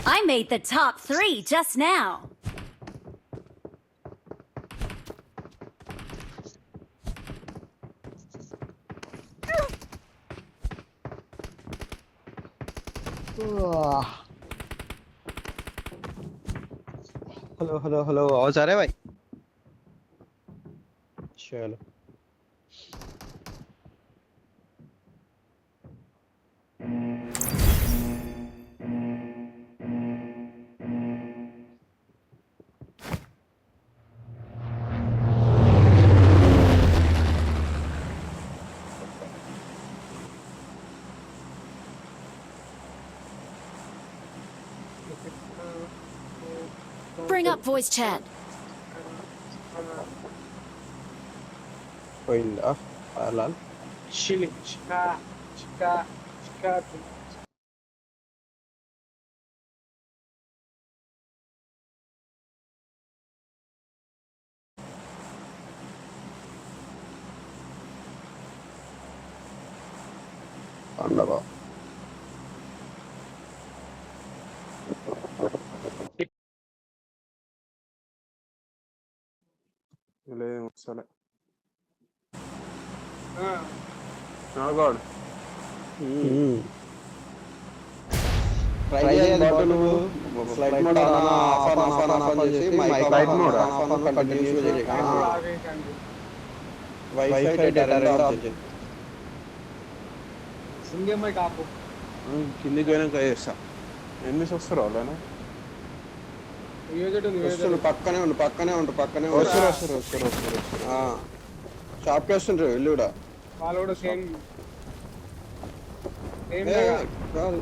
I made the top 3 just now. Hello आवाज आ रहा है भाई? चलो Bring up voice chat. పోయిందా లాల్ Chile, chica. పండగ లేదు సరే Ah, నాగాడు ట్రై చేయాలి బాటిల్ ఫ్లైట్ మోడ్ ఆన్ చేసి మైక్ ఫ్లైట్ మోడ్ కంటిన్యూస్ గా చేయాలి आगे कंडी వైఫై డేటా రెండు ఆఫ్ చేయాలి सिंगे में कापो కిందికి పోయినాక చేస్తా ఎనిమిది వస్తారు వాళ్ళనా వస్తుండు పక్కనే ఉండు వస్తారు షాప్ కి వస్తుండ్రు ఇల్లు కూడా వాళ్ళు కూడా సేమ్ సేమ్ కాదు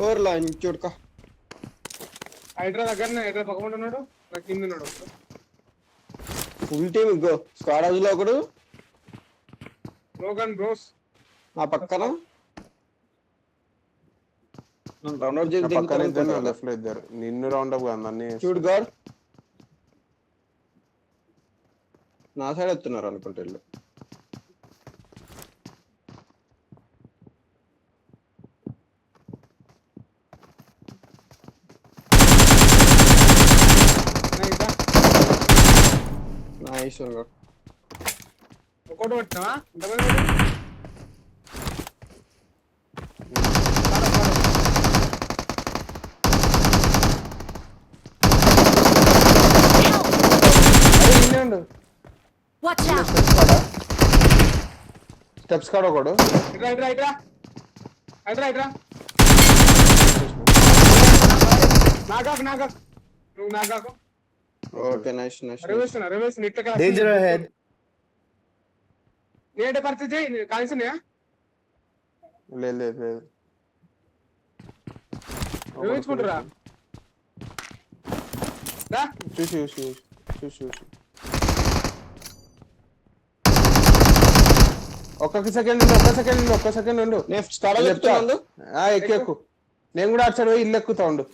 ఓర్లా చూడక హైడ్రా దగ్గరనే హైడ్రా పక్కన ఉన్నాడు నా కింద ఉన్నాడు full team go squad house లో ఒకడు లోగన్ బ్రోస్ ఆ పక్కన రౌండ్ చేసి పక్కన ఇద్దరు దిగుతాను లెఫ్ట్ లో ఇద్దరు నిన్ను రౌండ్ అప్ కాదు అన్ని చూడు గాడ్ నా సైడ్ వస్తున్నారు అనుకుంటే వీళ్ళు నైస్ గాడ్ ఒకటి పట్టినావా ఇంతమంది Watch out. స్టెప్స్ కాడ ఒకడు హైడ్రా నాగాకు నువ్వు నాగాకు ఓకే నైస్ రివర్స్ ఇట్లా Danger ahead. నేట పరిస్థితి కలిసినాయా లేదు రివర్చుకుంటారా చూసి ఒక్క సెకండ్ ఉండు నెక్స్ట్ స్క్వాడ్ చెప్తాను ఎక్కు నేను కూడా అటు సైడ్ పోయి ఇల్లు ఎక్కుతా ఉండు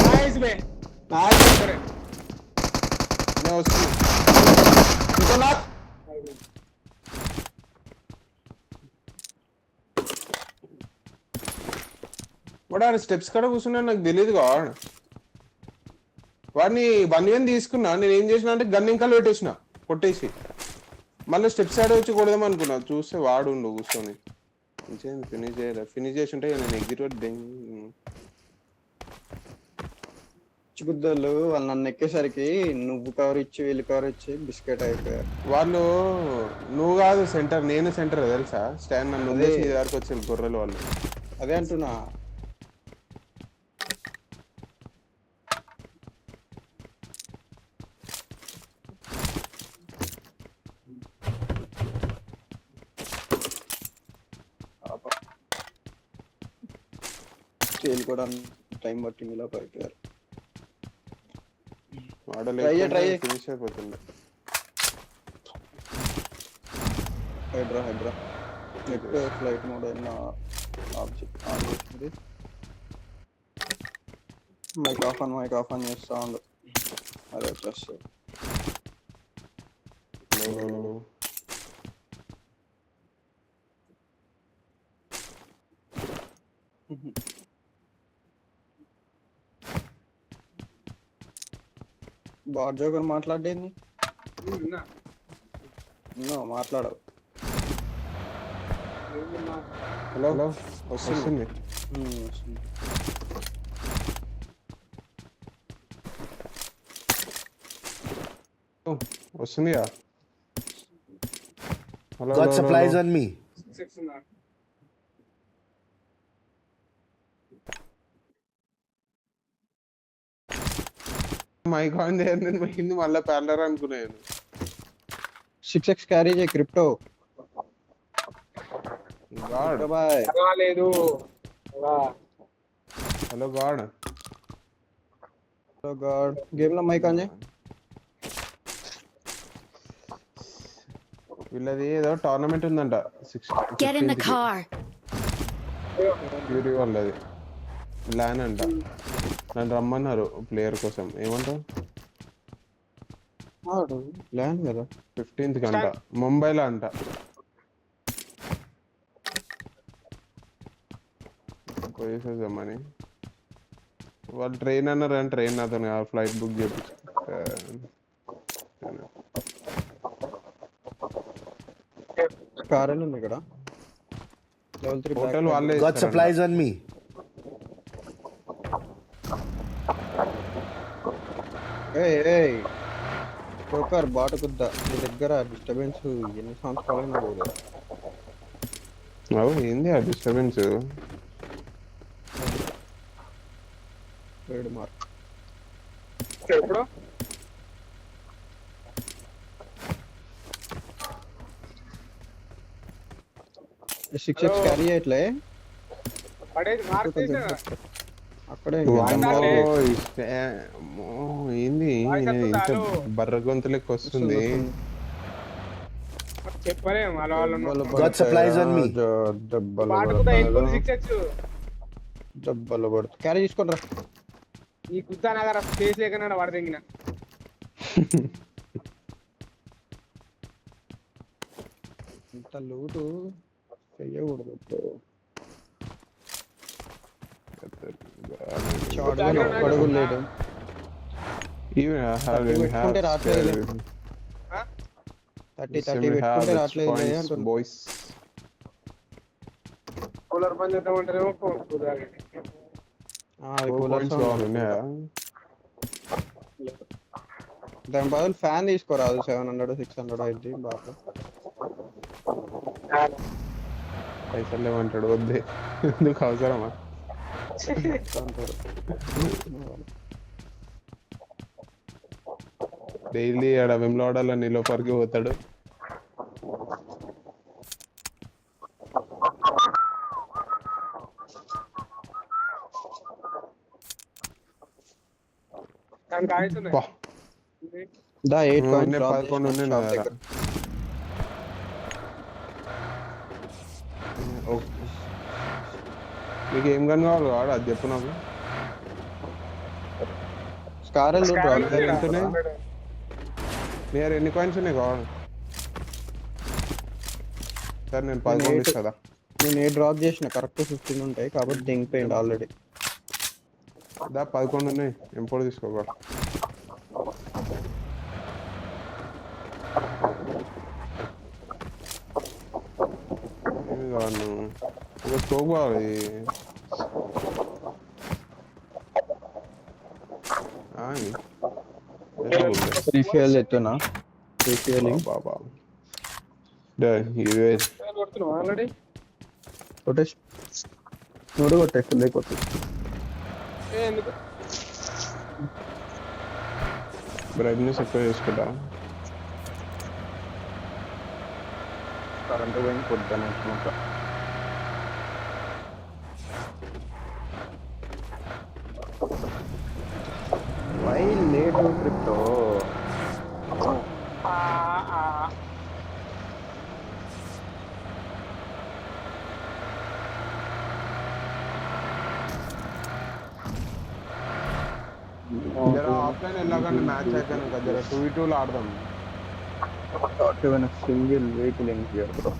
నైస్ బే సరే నేను వస్తున్నా ఇంకో నాక్ వాడు స్టెప్స్ కాడ కూర్చున్నా నాకు తెలియదు కావాడు వాడిని 1v1 తీసుకున్నా నేను ఏం చేసిన అంటే గన్ ఇంకా పెట్టేసిన కొట్టేసి మళ్ళీ స్టెప్స్ సైడ్ వచ్చి కొడదాం అనుకున్నా చూస్తే వాడు ఉండు కూర్చొని ఫినిష్ చేసి ఉంటే నేను ఎగ్జిట్ గుద్దలు వాళ్ళు నన్ను ఎక్కేసరికి నువ్వు కవర్ ఇచ్చి వీళ్ళు కవర్ ఇచ్చి బిస్కెట్ అయిపోయారు వాళ్ళు నువ్వు కాదు సెంటర్ నేను సెంటర్ తెలుసా స్టాండ్ నన్ను అదే. వరకు వచ్చి గొర్రెలు వాళ్ళు అదే అంటున్నా స్టీల్ కూడా టైం పట్టింది ఇలా అయిపోయారు వాడలేదు ఫినిష్ అయిపోతుండే హైడ్రా నెట్ ఫ్లైట్ మోడ్ అయినా ఆన్ చేసింది మైక్ ఆఫ్ ఆన్ చేస్తా ఉండు అదే ప్లస్ బాట్ జోకర్ మాట్లాడేది విన్నా. మాట్లాడవు. ఏం విన్నా? హలో వస్తుంది. వస్తుంది. వస్తుందిగా. Hello God supplies on me. 6 ఉన్నా. మైక్ ఆన్ చేయండి పోయింది మళ్ళీ ప్యాలర్ అనుకున్నాను. 6x క్యారీ చేయి క్రిప్టో. గాడ్ బాయ్. పర్వాలేదు. అలా. హలో గాడ్ గాడ్ గేమ్ లో మైక్ ఆన్ చేయి. వీళ్ళది ఏదో టోర్నమెంట్ ఉందంట. Get in the car. ప్యూరీ వాళ్ళది ల్యాన్ అంట. నన్ను రమ్మన్నారు ప్లేయర్ కోసం. ఏమంటావు? ప్లాన్ కదా 15th అంట ముంబైలో అంట. పోయేసేద్దామని వాళ్ళు ట్రైన్ అన్నారు కానీ ట్రైన్ అతను ఫ్లైట్ బుక్ చేయించు. కార్ ఉంది ఇక్కడ. లెవెల్ 3 హోటల్ వాళ్ళే God supplies on me. టోకర్ బాట కుద్దా నీ దగ్గర డిస్టర్బెన్స్ ఎన్ని సంవత్సరాలైనా పోలేదు. ఏంది ఆ డిస్టర్బెన్స్? ట్రేడ్ మార్క్ ఎప్పుడు? సిక్స్ క్యారీ చేయట్లే. పడేది మార్క్ చేసిన. అక్కడే ఏంది ఇంత బర్ర గొంతు లెక్క వస్తుంది. చెప్పలేము వాళ్ళ వాళ్ళు. God supplies on me. దెబ్బలు పడుతుంది. క్యారీ తీసుకుంటారా? ఈ కుత్తా నగర స్పేస్ లేకన్నాడు వాడు తెంగిన. ఇంత లూటు చెయ్యకూడదు. అడుగు లేదు. పెట్టుకుంటే రావట్లేదు. 30 పెట్టుకుంటే రావట్లేదు. బాయ్స్ కూలర్ పని చేద్దామంటారేమో కుదరాలి. దాని బదులు ఫ్యాన్ తీసుకోరాదు. 700 600 అయింది బాగా. పైసలు లేవంటాడు. వద్దే ఎందుకు అవసరమా? డైలీ ఆడ వెమ్లవాడలో నిలోపర్కి పోతాడు. దానికి ఆయుతున్నాయి. 11 ఉన్నాయి నా దగ్గర. నీకు ఏం గన్ కావాలి వాడు అది చెప్పు నాకు. స్కారల్ నేను ఎన్ని కాయిన్స్ ఉన్నాయి కావాలి? సార్ నేను 11 ఇస్తుందా? నేను ఏ డ్రాప్ చేసిన కరెక్ట్ 15 ఉంటాయి కాబట్టి దింగిపోయింది ఆల్రెడీ. 11 ఉన్నాయి. ఇంపోర్ట్ తీసుకోవాలి. ఒక స్కోప్ కావాలి. రీఫియల్ ఎత్తునా? రీఫియలింగ్ బాబా ఆల్రెడీ కొట్టేసి నూడు కొట్టేసి లేకపోతే ఎందుకు బ్రైట్నెస్ ఎక్కువ చేసుకుంటా. కరెంట్ పోయింది పొద్దున. Why late crypto? ఆఫ్లైన్ వెళ్ళాకంటే మ్యాచ్ అయిపోయినాక జర 2v2 ఆడదాం. Single vehicle bro.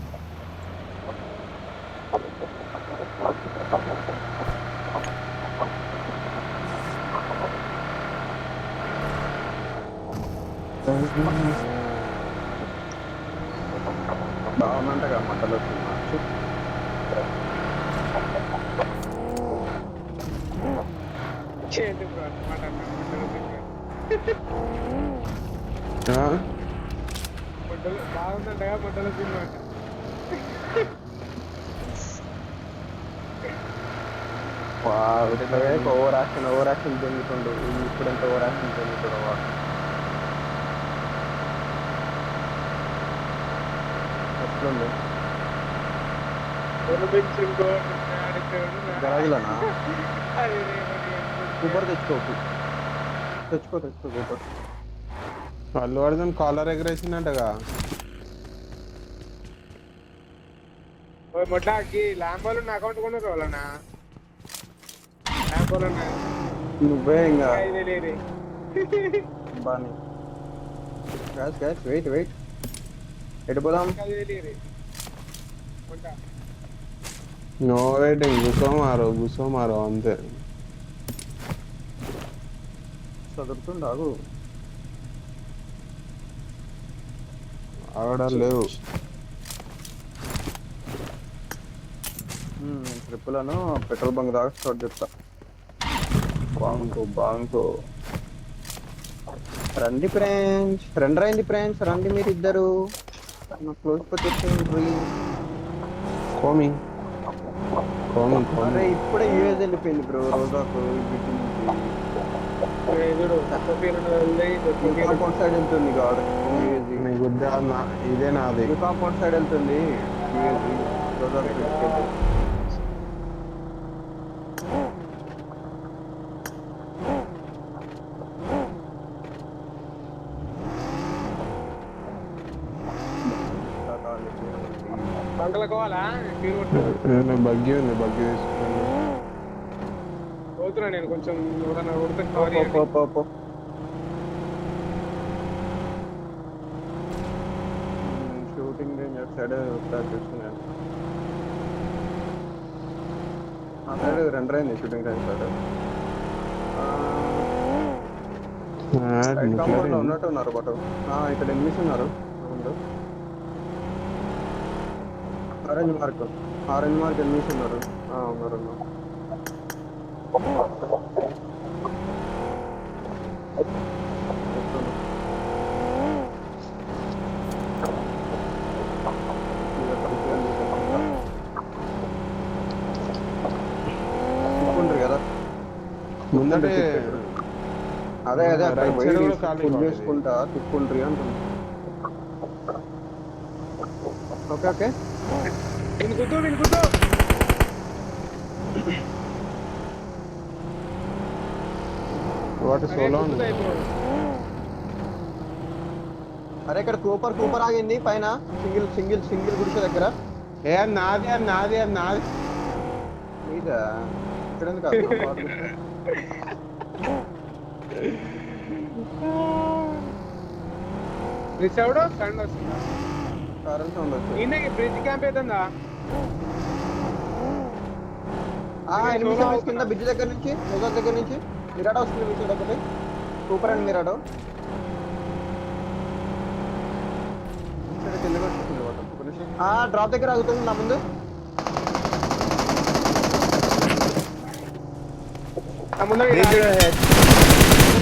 బాగుందంటగా మంటలు వచ్చి చేయండి బ్రో మాట మంటలు బాగుందంటగా మంటలు సినిమా ఓవర్ యాక్షన్ చెందుతుండు ఇప్పుడు ఎంత ఓవర్ యాక్షన్ చెందుతుండో వాడు ఎట్లుంది గరాజులనా సూపర్ తెచ్చుకో సూపర్ అల్లు అర్జున్ కాలర్ ఎగరేసిందంటగా మొట్టకి ల్యాంబోలు నా అకౌంట్ కొన్నారు వాళ్ళనా ల్యాంబోలు నువ్వే ఇంకా 5,000 బాని గ్యాస్ వెయిట్ ఎటు పోదాం నో వెయిటింగ్ గుసో మారో అంతే చదువుతుండాగు ఆగడం లేవు ట్రిప్పులను పెట్రోల్ బంక్ దాకా స్టార్ట్ చేస్తా బాంకో రండి ఫ్రెండ్స్ రండి మీరు ఇద్దరు క్లోజ్ పొజిషన్ కోమింగ్ అరే ఇప్పుడే యూఎస్ వెళ్ళిపోయింది బ్రో రోజాకు కాంపౌండ్ సైడ్ వెళ్తుంది ఇదే నాది కాంపౌండ్ సైడ్ వెళ్తుంది రోజాకు బంకలకోవాలా బగ్గి తీసుకున్నాను పోతున్నా నేను కొంచెం షూటింగ్ రేంజ్ సైడ్ చూస్తున్నాను ఆ సైడ్ రెండు అయింది షూటింగ్ రేంజ్ సైడ్ కాంపౌండ్ ఉన్నట్టు ఉన్నారు బట్ ఇక్కడ ఎనిమిస్ ఉన్నారు ఆరెంజ్ మార్క్ ఎనిమిస్ ఉన్నారు తిప్పుండ్రు కదా ముందటే అదే రైట్ సైడ్ కూడా ఖాళీ చేసుకుంటా తిప్పుండ్రి అంటున్నా ఓకే వినుకుతూ వాటి సోలో అరే ఇక్కడ కూపర్ ఆగింది పైన సింగిల్ గుడిసె దగ్గర నాది మీదా ఇక్కడ బ్రిడ్జ్ ఎవడో సౌండ్ వస్తుందా కరెంట్ సౌండ్ వచ్చింది ఈయనకి బ్రిడ్జ్ క్యాంప్ అవుతుందా కింద బ్రిడ్జ్ దగ్గర నుంచి రోజర్ దగ్గర నుంచి మిరాడో వస్తుంది బ్రిడ్జ్ ఒకటి సూపర్ అండ్ మిరాడో డ్రాప్ దగ్గర ఆగుతుంది నా ముందు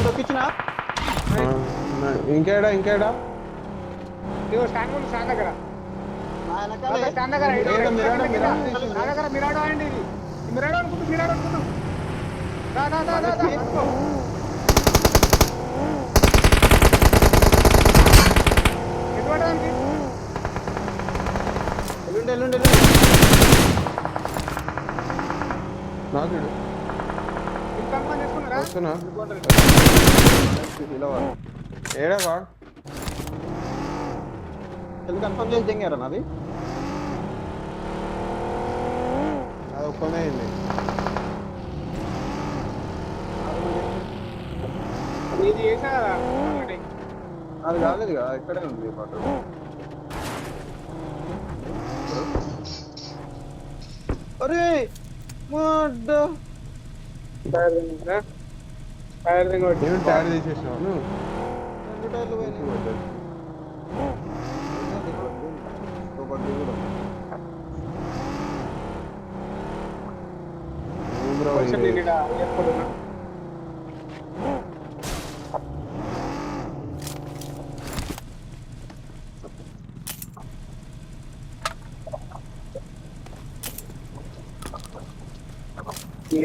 తొక్కిచ్చినా ఇంకేడా ఇదిగో స్టాండ్ దగ్గర స్టాండ్ దగ్గర మిరాడో అండి ఇది మిరాడో అనుకుంటూ ఎటువంటి ఎల్లుండి నాకు కన్ఫర్మ్ చేసుకున్నారా వస్తున్నా ఇలా ఏడా వాడు కన్ఫర్మ్ చేసి దిగారా నాది అది ఒక్కనే అయింది ఇది చేసా కదా అది కాలేదు కదా ఇక్కడే ఉంది పాట అరే ఫైర్ రింగ్ నేను ట్యాడ్ తీసేసినావు టైర్లు పోయినాయి ఇంకో బగ్గి కూడా కొంచెం నేను ఇక్కడ ఎప్పుడున్నా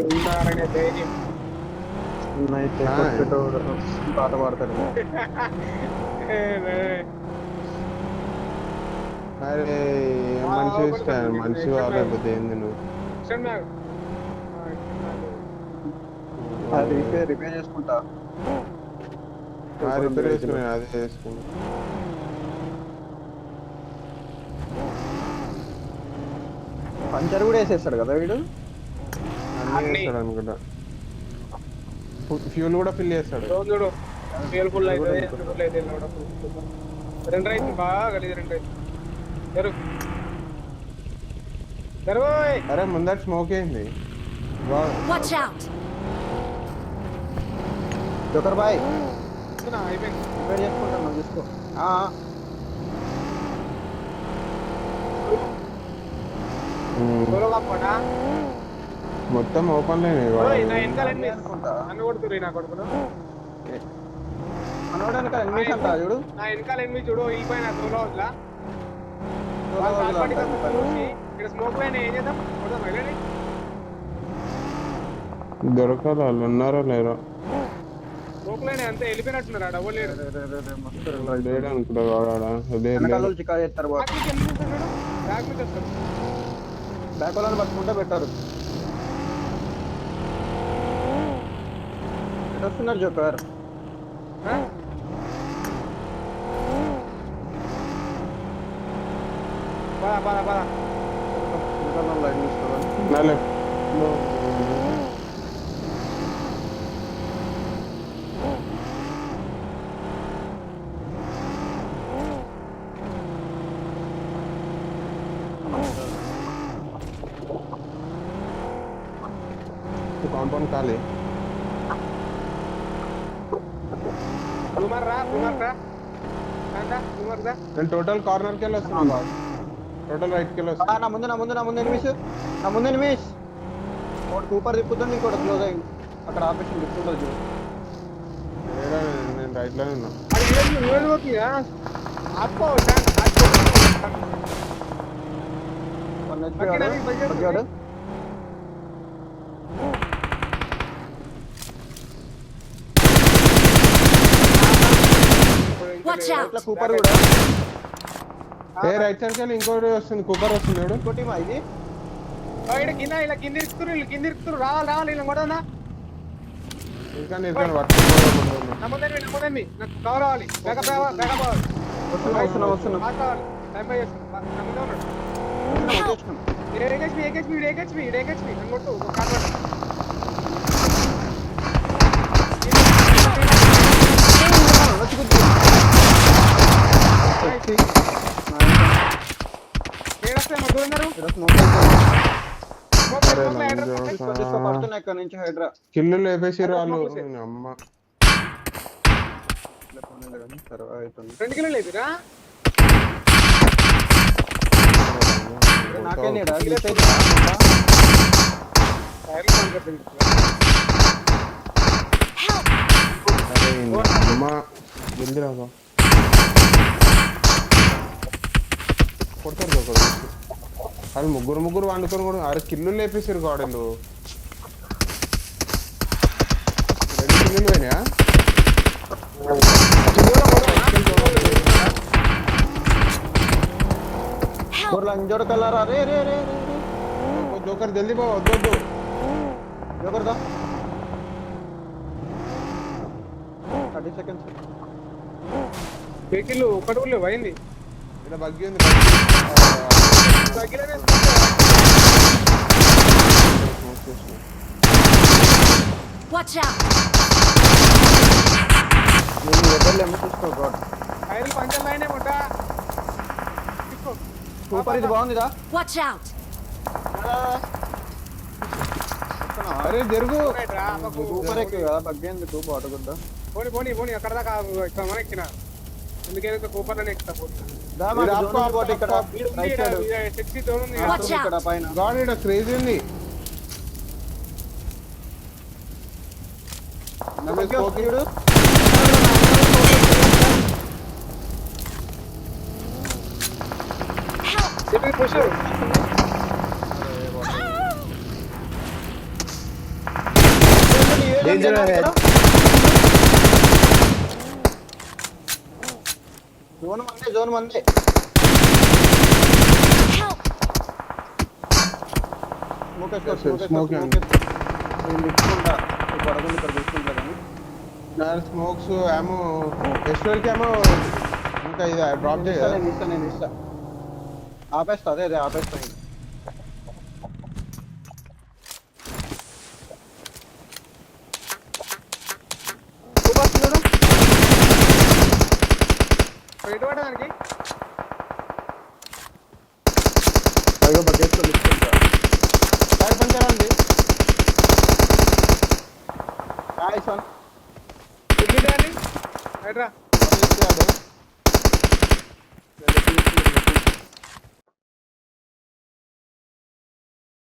ఉన్నారనే ధైర్యం అయితే పాట పాడతాడు అరే మంచి ఇష్టం మంచి వాళ్ళకపోతే ఏంది నువ్వు అది రిపేర్ చేసుకుంటా రిపేర్ చేసుకుని అదే చేసుకుని పంచర్ కూడా వేసేస్తాడు కదా వీడు అన్నీ చేస్తాడు అనుకుంటా ఫ్యూల్ కూడా ఫిల్ చేస్తాడు చూడు ఫ్యూల్ ఫుల్ అయితే ఫుల్ అయితే రెండు రైతు బాగా కలిసి రెండు రైతు జరుగు అరే ముందర స్మోక్ అయింది Watch out! జోకర్ బాయ్ అయిపోయింది రిపేర్ చేసుకుంటాను చూసుకో సోలో కాపడా మొత్తం ఓపెన్ లైన్ నా వెనకాల నన్ను కొడుతురు నా కొడుకును మనోడానికి ఎనిమిది అంట చూడు నా వెనకాల ఎనిమిది చూడు వెళ్ళిపోయిన సోలో వదిలా ఇక్కడ స్మోక్ పైన ఏం చేద్దాం కొడదాం వెళ్ళండి దొరకాలి వాళ్ళు ఉన్నారో లేరో స్మోక్ లైన్ అంతే వెళ్ళిపోయినట్టున్నారు డబ్బులు లేడు లేడు అనుకుంటా వాడాడ అదే వెనకాల చికా చేస్తారు బాబు బ్యాక్ మీద వస్తారు బ్యాక్ వాళ్ళని పట్టుకుంటే పెట్టారు వస్తున్నారు జోకర్ పద పద పద లైన్ తీసుకోవాలి నా లెఫ్ట్ కాంపౌండ్ ఖాళీ కుమార్ రా నేను టోటల్ కార్నర్కి వెళ్ళి వస్తున్నా టోటల్ రైట్కి వెళ్ళి వస్తున్నా నా ముందు ఎనిమిస్ ఒకటి కూపర్ తిప్పుతుంది ఇంకోటి క్లోజ్ అయింది అక్కడ ఆపరేషన్ తిప్పుతుంటుంది చూడు నేను రైట్లోనే ఉన్నా బగ్గాడు Watch out! ఇట్లా కూపర్ కూడా ఏ రైట్ సైడ్కి వెళ్ళి ఇంకోటి వస్తుంది కుక్కర్ వస్తుంది చూడు ఇంకోటి మా ఇది కింద ఇలా కింద ఇరుకుతురు రావాలి ఇలా కొడదా ఇంకా నేను పట్టుకోవాలి నమ్మదండి నాకు కవర్ అవ్వాలి బ్యాకప్ అవ్వాలి వస్తున్నా టైం బై ఏహెచ్పి కొట్టు పడుతున్నా ఇక్కడ నుంచి హైడ్రా కిల్లు లేపేసిరు వాళ్ళు అమ్మ 2 కిలోలు లేదురా నాకే అరే అమ్మ జల్దీ రాబా కొడతారు వాళ్ళు ముగ్గురు వండుకొని కూడా 6 కిల్లు లేపేసారు కాడలు 2 కిల్లులు పోయినాయా ఇంజోర్ కలరా రే రే రే జోకర్ జల్దీ పో వద్దు జోకర్ దా 30 seconds వెహికల్ ఒకటి కూడా పోయింది ఇక్కడ బగ్గి ఉంది Watch out! Iron puncher line ఏమోట సూపర్ ఇది బాగుందిదా Watch out! అరే జరుగు సూపర్ ఎక్కువ కదా బగ్గేందుకు బాటగుద్దా పోనీ అక్కడ దాకా ఇక్కడ మన ఎక్కిన ఎందుకంటే కూపర్లోనే ఎక్కుతా పోనీ దా మాకు ఇది zone అప్పు, support ఇక్కడ అప్పు, రైట్ సైడ్ సెక్సీ జోన్ ఉంది Watch out. ఇక్కడ పైన గాడ్ ఇక్కడ క్రేజీ ఉంది నమస్తే స్మోక్ చూడు city push Danger ahead. Zone మందే Help! స్మోక్ ఉంది. నేను తీసుకుంటా ఇప్పుడు అడుగులు ఇక్కడ తీసుకుంటా కానీ నా స్మోక్స్ ఏమో ఎస్టోర్కి ఏమో ఇంకా ఇది డ్రాప్ చేయాలి నేను ఇస్తా ఆపేస్తా అదే ఆపేస్తా ఎటు పడడానికి అయ్యో బకెట్తో తీసుకుంటా టైర్ పంచర్ ఉంది నైస్ వన్ ఎగ్జిట్ కానీ రైట్ రా ఇచ్చాడు